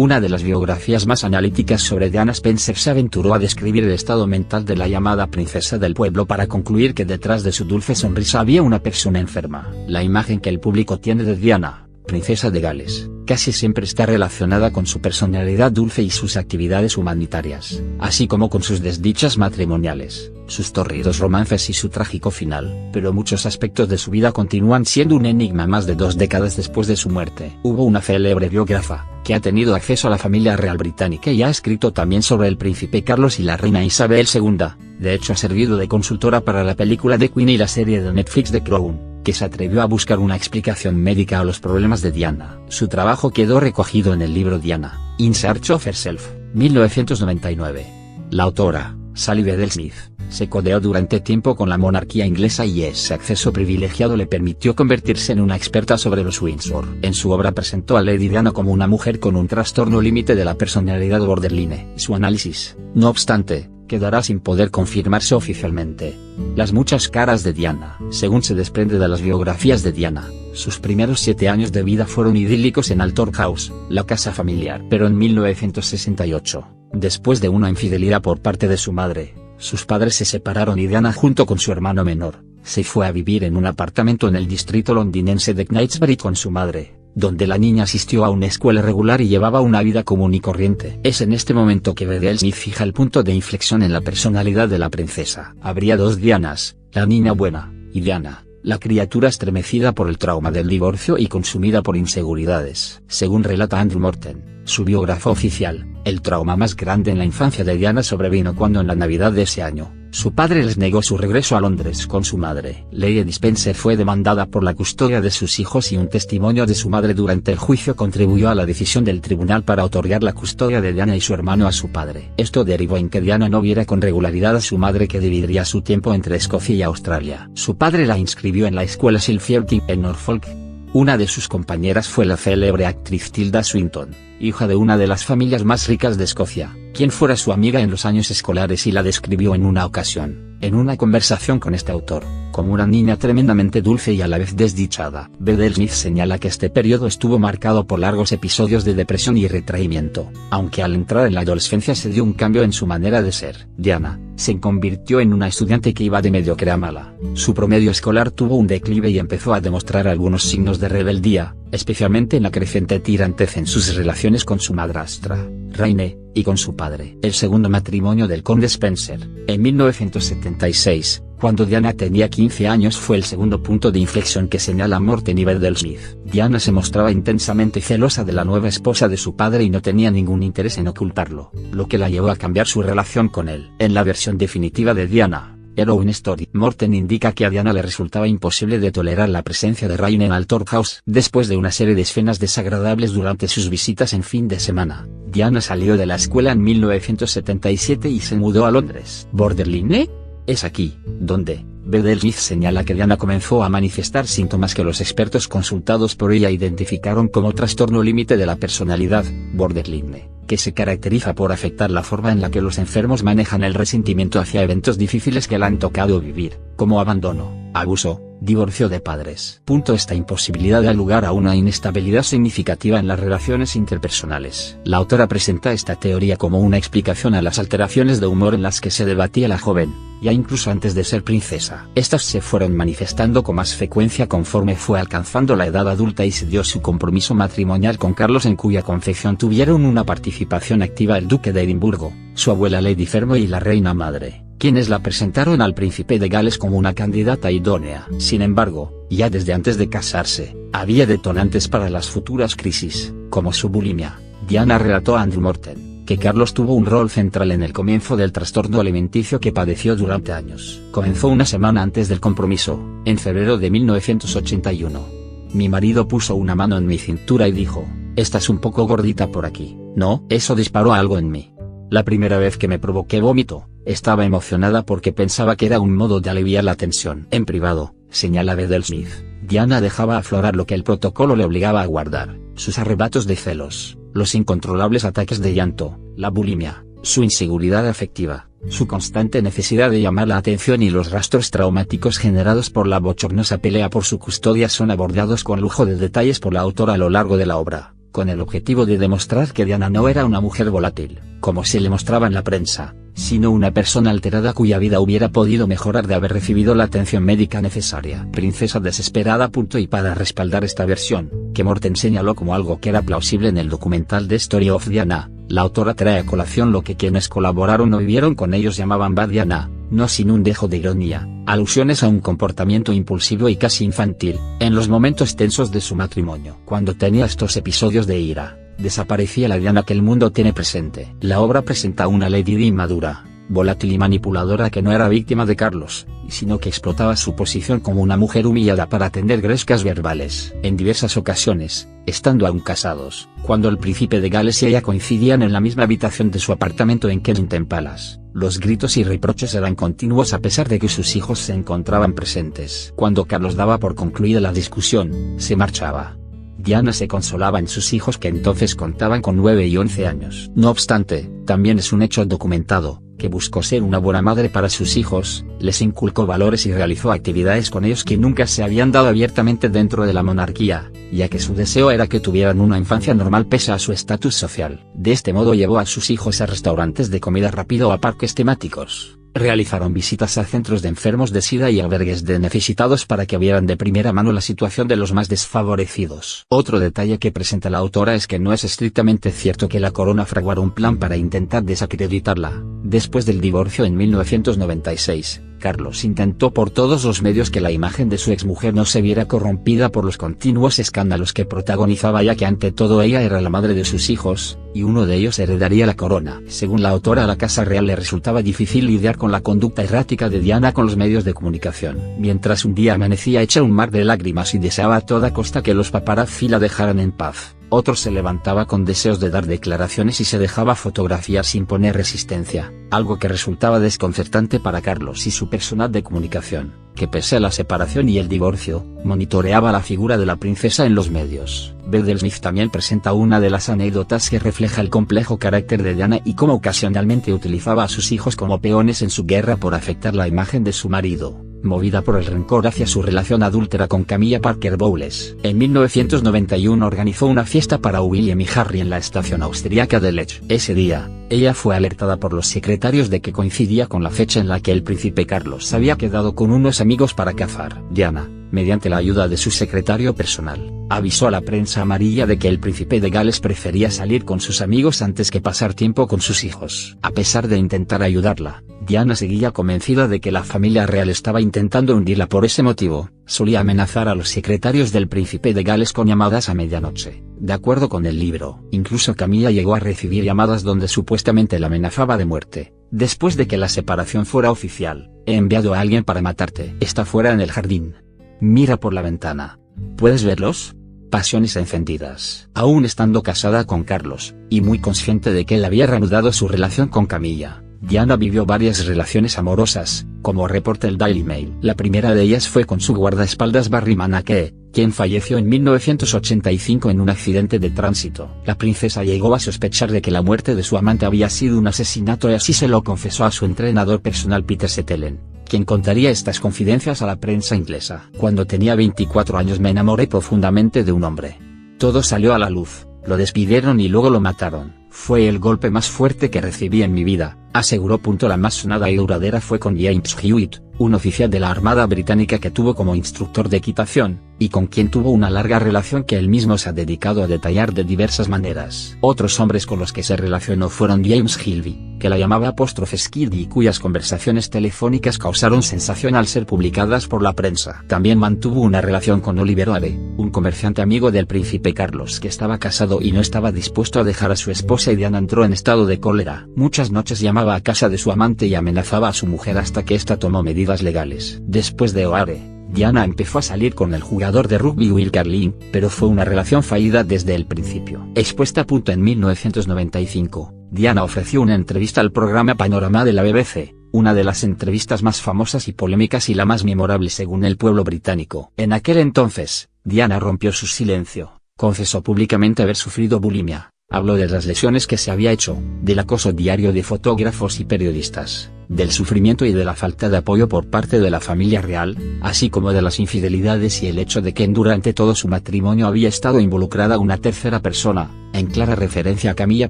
Una de las biografías más analíticas sobre Diana Spencer se aventuró a describir el estado mental de la llamada princesa del pueblo para concluir que detrás de su dulce sonrisa había una persona enferma. La imagen que el público tiene de Diana, princesa de Gales, casi siempre está relacionada con su personalidad dulce y sus actividades humanitarias, así como con sus desdichas matrimoniales, sus torridos romances y su trágico final, pero muchos aspectos de su vida continúan siendo un enigma más de 2 décadas después de su muerte. Hubo una célebre biógrafa, que ha tenido acceso a la familia real británica y ha escrito también sobre el príncipe Carlos y la reina Isabel II, de hecho ha servido de consultora para la película de Queen y la serie de Netflix The Crown, que se atrevió a buscar una explicación médica a los problemas de Diana. Su trabajo quedó recogido en el libro Diana, In Search of Herself, 1999. La autora, Sally Bedell Smith, se codeó durante tiempo con la monarquía inglesa y ese acceso privilegiado le permitió convertirse en una experta sobre los Windsor. En su obra presentó a Lady Diana como una mujer con un trastorno límite de la personalidad borderline. Su análisis, no obstante, quedará sin poder confirmarse oficialmente. Las muchas caras de Diana. Según se desprende de las biografías de Diana, sus primeros 7 años de vida fueron idílicos en Althorp House, la casa familiar. Pero en 1968, después de una infidelidad por parte de su madre, sus padres se separaron y Diana, junto con su hermano menor, se fue a vivir en un apartamento en el distrito londinense de Knightsbridge con su madre, donde la niña asistió a una escuela regular y llevaba una vida común y corriente. Es en este momento que Bedell Smith fija el punto de inflexión en la personalidad de la princesa. Habría 2 Dianas, la niña buena, y Diana, la criatura estremecida por el trauma del divorcio y consumida por inseguridades. Según relata Andrew Morton, su biógrafo oficial, el trauma más grande en la infancia de Diana sobrevino cuando en la Navidad de ese año, su padre les negó su regreso a Londres con su madre. Lady Spencer fue demandada por la custodia de sus hijos y un testimonio de su madre durante el juicio contribuyó a la decisión del tribunal para otorgar la custodia de Diana y su hermano a su padre. Esto derivó en que Diana no viera con regularidad a su madre, que dividiría su tiempo entre Escocia y Australia. Su padre la inscribió en la escuela Silverton en Norfolk. Una de sus compañeras fue la célebre actriz Tilda Swinton, hija de una de las familias más ricas de Escocia, quien fuera su amiga en los años escolares y la describió en una ocasión, en una conversación con este autor, como una niña tremendamente dulce y a la vez desdichada. Bedell Smith señala que este periodo estuvo marcado por largos episodios de depresión y retraimiento, aunque al entrar en la adolescencia se dio un cambio en su manera de ser. Diana se convirtió en una estudiante que iba de mediocre a mala. Su promedio escolar tuvo un declive y empezó a demostrar algunos signos de rebeldía, especialmente en la creciente tirantez en sus relaciones con su madrastra, Raine, y con su padre. El segundo matrimonio del conde Spencer, en 1976, cuando Diana tenía 15 años, fue el segundo punto de inflexión que señala Morton y Bedell Smith. Diana se mostraba intensamente celosa de la nueva esposa de su padre y no tenía ningún interés en ocultarlo, lo que la llevó a cambiar su relación con él. En la versión definitiva de Diana, Heroine Story, Morton indica que a Diana le resultaba imposible de tolerar la presencia de Raine en Althorp House. Después de una serie de escenas desagradables durante sus visitas en fin de semana, Diana salió de la escuela en 1977 y se mudó a Londres. ¿Borderline? Es aquí, donde Bedell Smith señala que Diana comenzó a manifestar síntomas que los expertos consultados por ella identificaron como trastorno límite de la personalidad, borderline, que se caracteriza por afectar la forma en la que los enfermos manejan el resentimiento hacia eventos difíciles que le han tocado vivir, como abandono, abuso, divorcio de padres. Esta imposibilidad da lugar a una inestabilidad significativa en las relaciones interpersonales. La autora presenta esta teoría como una explicación a las alteraciones de humor en las que se debatía la joven, ya incluso antes de ser princesa. Estas se fueron manifestando con más frecuencia conforme fue alcanzando la edad adulta y se dio su compromiso matrimonial con Carlos, en cuya concepción tuvieron una participación activa el duque de Edimburgo, su abuela Lady Fermor y la reina madre, quienes la presentaron al príncipe de Gales como una candidata idónea. Sin embargo, ya desde antes de casarse, había detonantes para las futuras crisis, como su bulimia. Diana relató a Andrew Morton que Carlos tuvo un rol central en el comienzo del trastorno alimenticio que padeció durante años. Comenzó una semana antes del compromiso, en febrero de 1981. Mi marido puso una mano en mi cintura y dijo: "Estás un poco gordita por aquí". No, eso disparó algo en mí. La primera vez que me provoqué vómito, estaba emocionada porque pensaba que era un modo de aliviar la tensión. En privado, señala Bedell Smith, Diana dejaba aflorar lo que el protocolo le obligaba a guardar: sus arrebatos de celos, los incontrolables ataques de llanto, la bulimia, su inseguridad afectiva, su constante necesidad de llamar la atención y los rastros traumáticos generados por la bochornosa pelea por su custodia son abordados con lujo de detalles por la autora a lo largo de la obra. con el objetivo de demostrar que Diana no era una mujer volátil, como se le mostraba en la prensa, sino una persona alterada cuya vida hubiera podido mejorar de haber recibido la atención médica necesaria. Princesa desesperada. Y para respaldar esta versión, que Morten señaló como algo que era plausible en el documental The Story of Diana, la autora trae a colación lo que quienes colaboraron o vivieron con ellos llamaban Bad Diana, no sin un dejo de ironía, alusiones a un comportamiento impulsivo y casi infantil, en los momentos tensos de su matrimonio. Cuando tenía estos episodios de ira, desaparecía la Diana que el mundo tiene presente. La obra presenta una Lady Di inmadura, volátil y manipuladora que no era víctima de Carlos, sino que explotaba su posición como una mujer humillada para atender grescas verbales. En diversas ocasiones, estando aún casados, cuando el príncipe de Gales y ella coincidían en la misma habitación de su apartamento en Kensington Palace, los gritos y reproches eran continuos a pesar de que sus hijos se encontraban presentes. Cuando Carlos daba por concluida la discusión, se marchaba. Diana se consolaba en sus hijos que entonces contaban con 9 y 11 años. No obstante, también es un hecho documentado, que buscó ser una buena madre para sus hijos, les inculcó valores y realizó actividades con ellos que nunca se habían dado abiertamente dentro de la monarquía, ya que su deseo era que tuvieran una infancia normal pese a su estatus social. De este modo llevó a sus hijos a restaurantes de comida rápida o a parques temáticos. Realizaron visitas a centros de enfermos de SIDA y albergues de necesitados para que vieran de primera mano la situación de los más desfavorecidos. Otro detalle que presenta la autora es que no es estrictamente cierto que la corona fraguara un plan para intentar desacreditarla. Después del divorcio en 1996, Carlos intentó por todos los medios que la imagen de su exmujer no se viera corrompida por los continuos escándalos que protagonizaba, ya que ante todo ella era la madre de sus hijos, y uno de ellos heredaría la corona. Según la autora, a la Casa Real le resultaba difícil lidiar con la conducta errática de Diana con los medios de comunicación. Mientras un día amanecía hecha un mar de lágrimas y deseaba a toda costa que los paparazzi la dejaran en paz, otro se levantaba con deseos de dar declaraciones y se dejaba fotografiar sin poner resistencia, algo que resultaba desconcertante para Carlos y su personal de comunicación, que pese a la separación y el divorcio, monitoreaba la figura de la princesa en los medios. Bedell Smith también presenta una de las anécdotas que refleja el complejo carácter de Diana y cómo ocasionalmente utilizaba a sus hijos como peones en su guerra por afectar la imagen de su marido, movida por el rencor hacia su relación adúltera con Camilla Parker Bowles. En 1991 organizó una fiesta para William y Harry en la estación austríaca de Lech. Ese día, ella fue alertada por los secretarios de que coincidía con la fecha en la que el príncipe Carlos había quedado con unos amigos para cazar. Diana, mediante la ayuda de su secretario personal, avisó a la prensa amarilla de que el príncipe de Gales prefería salir con sus amigos antes que pasar tiempo con sus hijos. A pesar de intentar ayudarla, Diana seguía convencida de que la familia real estaba intentando hundirla. Por ese motivo, solía amenazar a los secretarios del príncipe de Gales con llamadas a medianoche. De acuerdo con el libro, incluso Camilla llegó a recibir llamadas donde supuestamente la amenazaba de muerte. Después de que la separación fuera oficial, he enviado a alguien para matarte. Está fuera en el jardín. Mira por la ventana. ¿Puedes verlos? Pasiones encendidas. Aún estando casada con Carlos, y muy consciente de que él había reanudado su relación con Camilla, Diana vivió varias relaciones amorosas, como reporta el Daily Mail. La primera de ellas fue con su guardaespaldas Barry Manake, quien falleció en 1985 en un accidente de tránsito. La princesa llegó a sospechar de que la muerte de su amante había sido un asesinato y así se lo confesó a su entrenador personal Peter Setelen, quien contaría estas confidencias a la prensa inglesa. Cuando tenía 24 años me enamoré profundamente de un hombre. Todo salió a la luz, lo despidieron y luego lo mataron. Fue el golpe más fuerte que recibí en mi vida, aseguró. La más sonada y duradera fue con James Hewitt, un oficial de la Armada Británica que tuvo como instructor de equitación, y con quien tuvo una larga relación que él mismo se ha dedicado a detallar de diversas maneras. Otros hombres con los que se relacionó fueron James Hilby, que la llamaba *Skiddy y cuyas conversaciones telefónicas causaron sensación al ser publicadas por la prensa. También mantuvo una relación con Oliver Are, un comerciante amigo del príncipe Carlos que estaba casado y no estaba dispuesto a dejar a su esposa, y Diana entró en estado de cólera. Muchas noches llamaba a casa de su amante y amenazaba a su mujer hasta que ésta tomó medidas legales. Después de O'Hare, Diana empezó a salir con el jugador de rugby Will Carling, pero fue una relación fallida desde el principio. Expuesta en 1995, Diana ofreció una entrevista al programa Panorama de la BBC, una de las entrevistas más famosas y polémicas y la más memorable según el pueblo británico. En aquel entonces, Diana rompió su silencio, confesó públicamente haber sufrido bulimia, habló de las lesiones que se había hecho, del acoso diario de fotógrafos y periodistas, del sufrimiento y de la falta de apoyo por parte de la familia real, así como de las infidelidades y el hecho de que durante todo su matrimonio había estado involucrada una tercera persona, en clara referencia a Camilla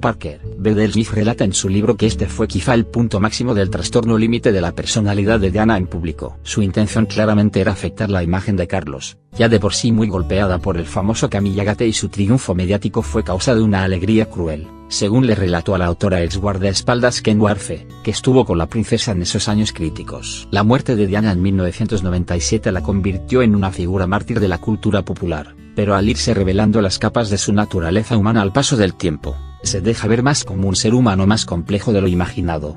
Parker. Bedell Smith relata en su libro que este fue quizá el punto máximo del trastorno límite de la personalidad de Diana en público. Su intención claramente era afectar la imagen de Carlos, ya de por sí muy golpeada por el famoso Camilla Gate, y su triunfo mediático fue causa de una alegría cruel, según le relató a la autora ex guardaespaldas Ken Warfe, que estuvo con la princesa en esos años críticos. La muerte de Diana en 1997 la convirtió en una figura mártir de la cultura popular, pero al irse revelando las capas de su naturaleza humana al paso del tiempo, se deja ver más como un ser humano más complejo de lo imaginado.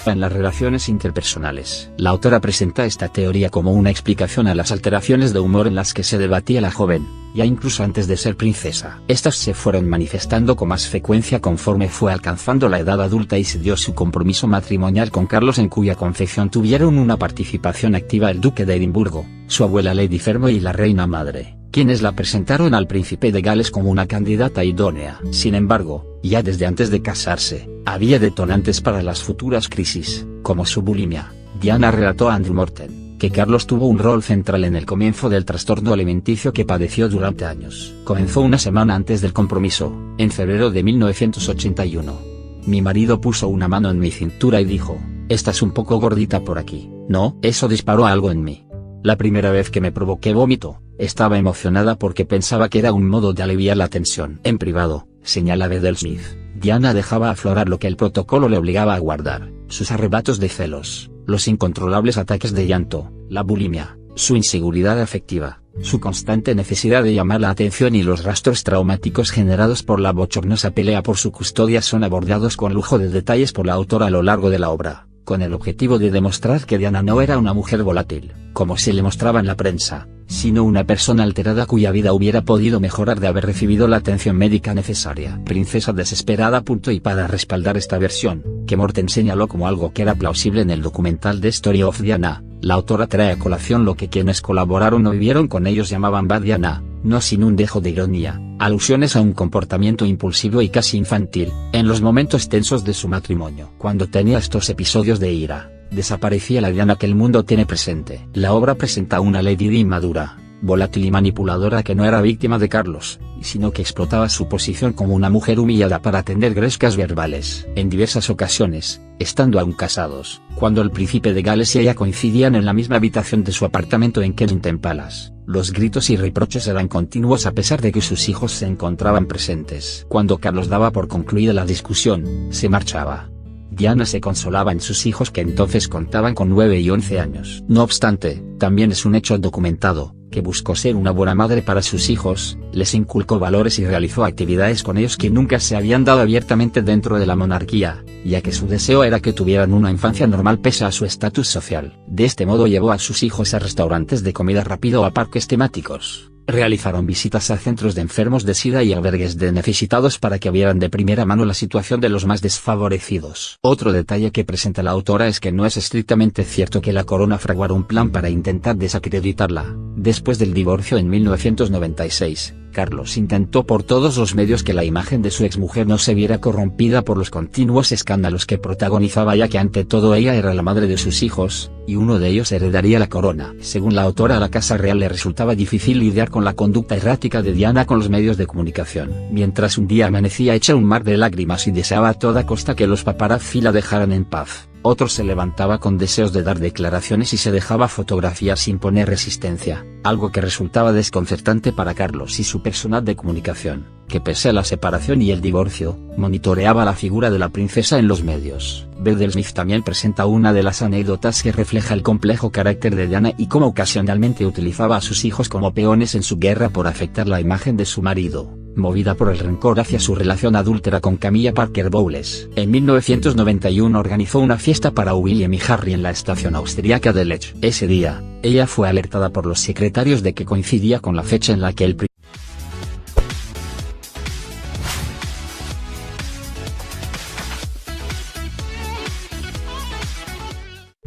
En las relaciones interpersonales. La autora presenta esta teoría como una explicación a las alteraciones de humor en las que se debatía la joven, ya incluso antes de ser princesa. Estas se fueron manifestando con más frecuencia conforme fue alcanzando la edad adulta y se dio su compromiso matrimonial con Carlos, en cuya confección tuvieron una participación activa el duque de Edimburgo, su abuela Lady Fermor y la reina madre, quienes la presentaron al príncipe de Gales como una candidata idónea. Sin embargo, ya desde antes de casarse, había detonantes para las futuras crisis, como su bulimia. Diana relató a Andrew Morton, que Carlos tuvo un rol central en el comienzo del trastorno alimenticio que padeció durante años. Comenzó una semana antes del compromiso, en febrero de 1981. Mi marido puso una mano en mi cintura y dijo: "Estás un poco gordita por aquí". No, eso disparó algo en mí. La primera vez que me provoqué vómito, estaba emocionada porque pensaba que era un modo de aliviar la tensión. En privado, señala Bedell Smith, Diana dejaba aflorar lo que el protocolo le obligaba a guardar: sus arrebatos de celos, los incontrolables ataques de llanto, la bulimia, su inseguridad afectiva, su constante necesidad de llamar la atención y los rastros traumáticos generados por la bochornosa pelea por su custodia son abordados con lujo de detalles por la autora a lo largo de la obra, con el objetivo de demostrar que Diana no era una mujer volátil, como se le mostraba en la prensa, sino una persona alterada cuya vida hubiera podido mejorar de haber recibido la atención médica necesaria. Princesa desesperada. Y para respaldar esta versión, que Morten señaló como algo que era plausible en el documental The Story of Diana, la autora trae a colación lo que quienes colaboraron o vivieron con ellos llamaban Bad Diana, no sin un dejo de ironía, alusiones a un comportamiento impulsivo y casi infantil, en los momentos tensos de su matrimonio. Cuando tenía estos episodios de ira, desaparecía la Diana que el mundo tiene presente. La obra presenta una Lady Di inmadura, volátil y manipuladora que no era víctima de Carlos, sino que explotaba su posición como una mujer humillada para atender grescas verbales. En diversas ocasiones, estando aún casados, cuando el príncipe de Gales y ella coincidían en la misma habitación de su apartamento en Kensington Palace, los gritos y reproches eran continuos a pesar de que sus hijos se encontraban presentes. Cuando Carlos daba por concluida la discusión, se marchaba. Diana se consolaba en sus hijos, que entonces contaban con 9 y 11 años. No obstante, también es un hecho documentado, que buscó ser una buena madre para sus hijos, les inculcó valores y realizó actividades con ellos que nunca se habían dado abiertamente dentro de la monarquía, ya que su deseo era que tuvieran una infancia normal pese a su estatus social. De este modo llevó a sus hijos a restaurantes de comida rápida o a parques temáticos. Realizaron visitas a centros de enfermos de SIDA y albergues de necesitados para que vieran de primera mano la situación de los más desfavorecidos. Otro detalle que presenta la autora es que no es estrictamente cierto que la corona fraguara un plan para intentar desacreditarla. Después del divorcio en 1996, Carlos intentó por todos los medios que la imagen de su exmujer no se viera corrompida por los continuos escándalos que protagonizaba, ya que ante todo ella era la madre de sus hijos, y uno de ellos heredaría la corona. Según la autora, a la Casa Real le resultaba difícil lidiar con la conducta errática de Diana con los medios de comunicación. Mientras un día amanecía hecha un mar de lágrimas y deseaba a toda costa que los paparazzi la dejaran en paz, otro se levantaba con deseos de dar declaraciones y se dejaba fotografiar sin poner resistencia, algo que resultaba desconcertante para Carlos y su personal de comunicación, que pese a la separación y el divorcio, monitoreaba la figura de la princesa en los medios. Bedell Smith también presenta una de las anécdotas que refleja el complejo carácter de Diana y cómo ocasionalmente utilizaba a sus hijos como peones en su guerra por afectar la imagen de su marido, movida por el rencor hacia su relación adúltera con Camilla Parker Bowles. En 1991 organizó una fiesta para William y Harry en la estación austríaca de Lech. Ese día, ella fue alertada por los secretarios de que coincidía con la fecha en la que el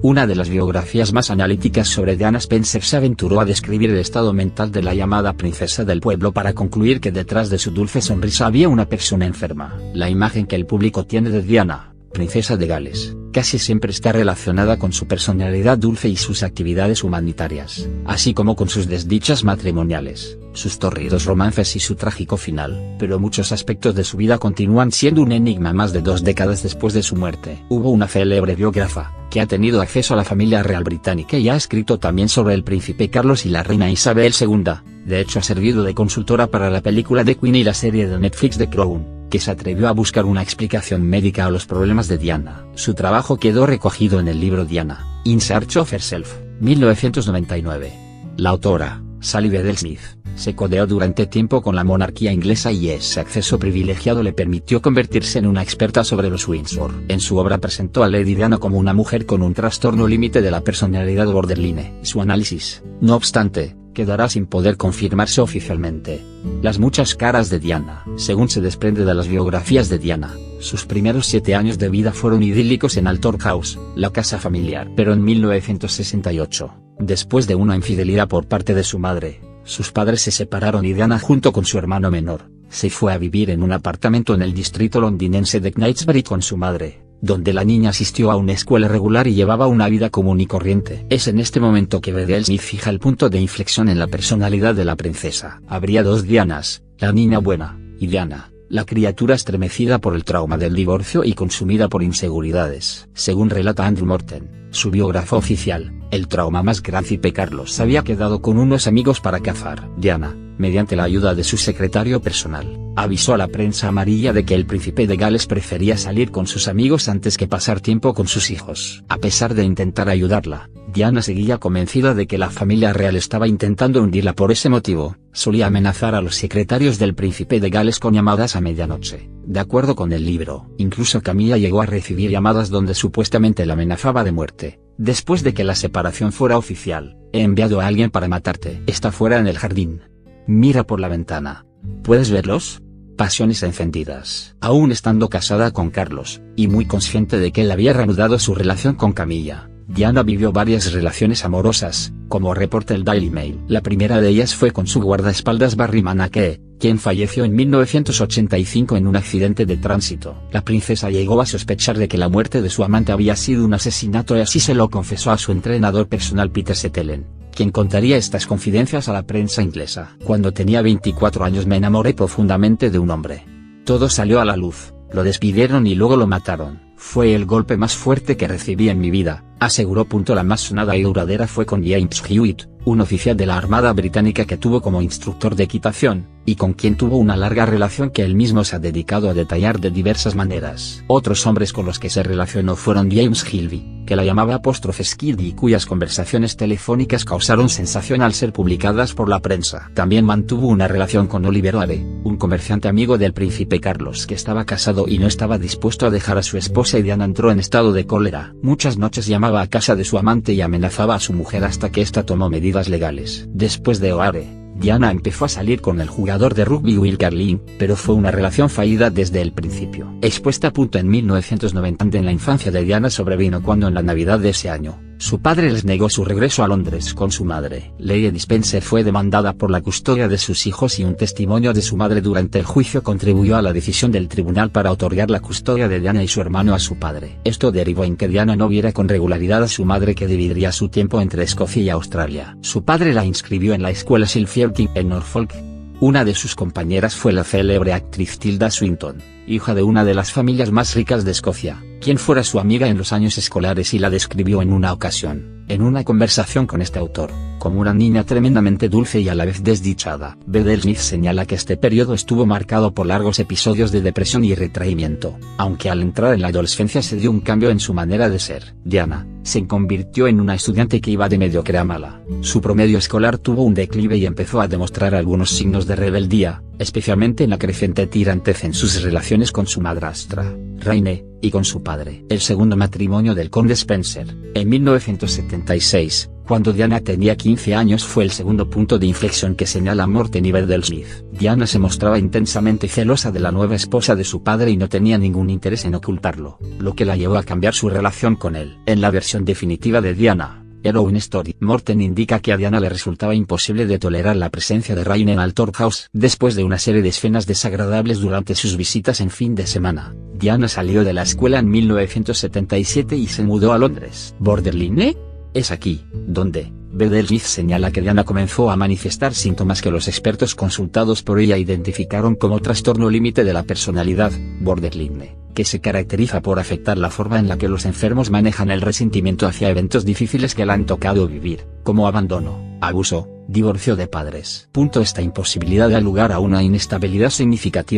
Una de las biografías más analíticas sobre Diana Spencer se aventuró a describir el estado mental de la llamada princesa del pueblo para concluir que detrás de su dulce sonrisa había una persona enferma. La imagen que el público tiene de Diana, princesa de Gales, casi siempre está relacionada con su personalidad dulce y sus actividades humanitarias, así como con sus desdichas matrimoniales, sus torridos romances y su trágico final. Pero muchos aspectos de su vida continúan siendo un enigma más de 2 décadas después de su muerte. Hubo una célebre biógrafa, que ha tenido acceso a la familia real británica y ha escrito también sobre el príncipe Carlos y la reina Isabel II, de hecho ha servido de consultora para la película The Queen y la serie de Netflix The Crown, que se atrevió a buscar una explicación médica a los problemas de Diana. Su trabajo quedó recogido en el libro Diana, In Search of Herself, 1999. La autora, Sally Bedell Smith, se codeó durante tiempo con la monarquía inglesa y ese acceso privilegiado le permitió convertirse en una experta sobre los Windsor. En su obra presentó a Lady Diana como una mujer con un trastorno límite de la personalidad borderline. Su análisis, no obstante, quedará sin poder confirmarse oficialmente. Las muchas caras de Diana. Según se desprende de las biografías de Diana, sus primeros 7 años de vida fueron idílicos en Althorp House, la casa familiar. Pero en 1968, después de una infidelidad por parte de su madre, sus padres se separaron y Diana, junto con su hermano menor, se fue a vivir en un apartamento en el distrito londinense de Knightsbridge con su madre, donde la niña asistió a una escuela regular y llevaba una vida común y corriente. Es en este momento que Bedell Smith fija el punto de inflexión en la personalidad de la princesa. Habría 2 Dianas, la niña buena, y Diana, la criatura estremecida por el trauma del divorcio y consumida por inseguridades. Según relata Andrew Morton, su biógrafo oficial, el trauma más grave, príncipe Carlos había quedado con unos amigos para cazar. Diana, mediante la ayuda de su secretario personal, avisó a la prensa amarilla de que el príncipe de Gales prefería salir con sus amigos antes que pasar tiempo con sus hijos. A pesar de intentar ayudarla, Diana seguía convencida de que la familia real estaba intentando hundirla. Por ese motivo, solía amenazar a los secretarios del príncipe de Gales con llamadas a medianoche. De acuerdo con el libro, incluso Camilla llegó a recibir llamadas donde supuestamente la amenazaba de muerte. Después de que la separación fuera oficial, he enviado a alguien para matarte. Está fuera en el jardín. Mira por la ventana. ¿Puedes verlos? Pasiones encendidas. Aún estando casada con Carlos, y muy consciente de que él había reanudado su relación con Camilla, Diana vivió varias relaciones amorosas, como reporta el Daily Mail. La primera de ellas fue con su guardaespaldas Barry Manake, quien falleció en 1985 en un accidente de tránsito. La princesa llegó a sospechar de que la muerte de su amante había sido un asesinato y así se lo confesó a su entrenador personal Peter Setelen, quien contaría estas confidencias a la prensa inglesa. Cuando tenía 24 años me enamoré profundamente de un hombre. Todo salió a la luz, lo despidieron y luego lo mataron. Fue el golpe más fuerte que recibí en mi vida, aseguró. La más sonada y duradera fue con James Hewitt, un oficial de la Armada Británica que tuvo como instructor de equitación, y con quien tuvo una larga relación que él mismo se ha dedicado a detallar de diversas maneras. Otros hombres con los que se relacionó fueron James Hilby, que la llamaba *Skiddy y cuyas conversaciones telefónicas causaron sensación al ser publicadas por la prensa. También mantuvo una relación con Oliver Ware, un comerciante amigo del príncipe Carlos que estaba casado y no estaba dispuesto a dejar a su esposa, y Diana entró en estado de cólera. Muchas noches llamaba a casa de su amante y amenazaba a su mujer hasta que ésta tomó medidas legales. Después de Ware, Diana empezó a salir con el jugador de rugby Will Carling, pero fue una relación fallida desde el principio. Expuesta en 1990. En la infancia de Diana sobrevino cuando en la Navidad de ese año, su padre les negó su regreso a Londres con su madre. Lady Spencer fue demandada por la custodia de sus hijos y un testimonio de su madre durante el juicio contribuyó a la decisión del tribunal para otorgar la custodia de Diana y su hermano a su padre. Esto derivó en que Diana no viera con regularidad a su madre, que dividiría su tiempo entre Escocia y Australia. Su padre la inscribió en la escuela Silfierting en Norfolk. Una de sus compañeras fue la célebre actriz Tilda Swinton, hija de una de las familias más ricas de Escocia, quien fuera su amiga en los años escolares y la describió en una ocasión, en una conversación con este autor, como una niña tremendamente dulce y a la vez desdichada. Bedell Smith señala que este periodo estuvo marcado por largos episodios de depresión y retraimiento, aunque al entrar en la adolescencia se dio un cambio en su manera de ser. Diana se convirtió en una estudiante que iba de mediocre a mala. Su promedio escolar tuvo un declive y empezó a demostrar algunos signos de rebeldía, especialmente en la creciente tirantez en sus relaciones con su madrastra, Raine, y con su padre. El segundo matrimonio del conde Spencer, en 1976, Cuando Diana tenía 15 años fue el segundo punto de inflexión que señala Morten y Smith. Diana se mostraba intensamente celosa de la nueva esposa de su padre y no tenía ningún interés en ocultarlo, lo que la llevó a cambiar su relación con él. En la versión definitiva de Diana, Heroine Story, Morten indica que a Diana le resultaba imposible de tolerar la presencia de Ryan en Althorp House. Después de una serie de escenas desagradables durante sus visitas en fin de semana, Diana salió de la escuela en 1977 y se mudó a Londres. ¿Borderline? Es aquí, donde Smith señala que Diana comenzó a manifestar síntomas que los expertos consultados por ella identificaron como trastorno límite de la personalidad, borderline, que se caracteriza por afectar la forma en la que los enfermos manejan el resentimiento hacia eventos difíciles que le han tocado vivir, como abandono, abuso, divorcio de padres. Esta imposibilidad da lugar a una inestabilidad significativa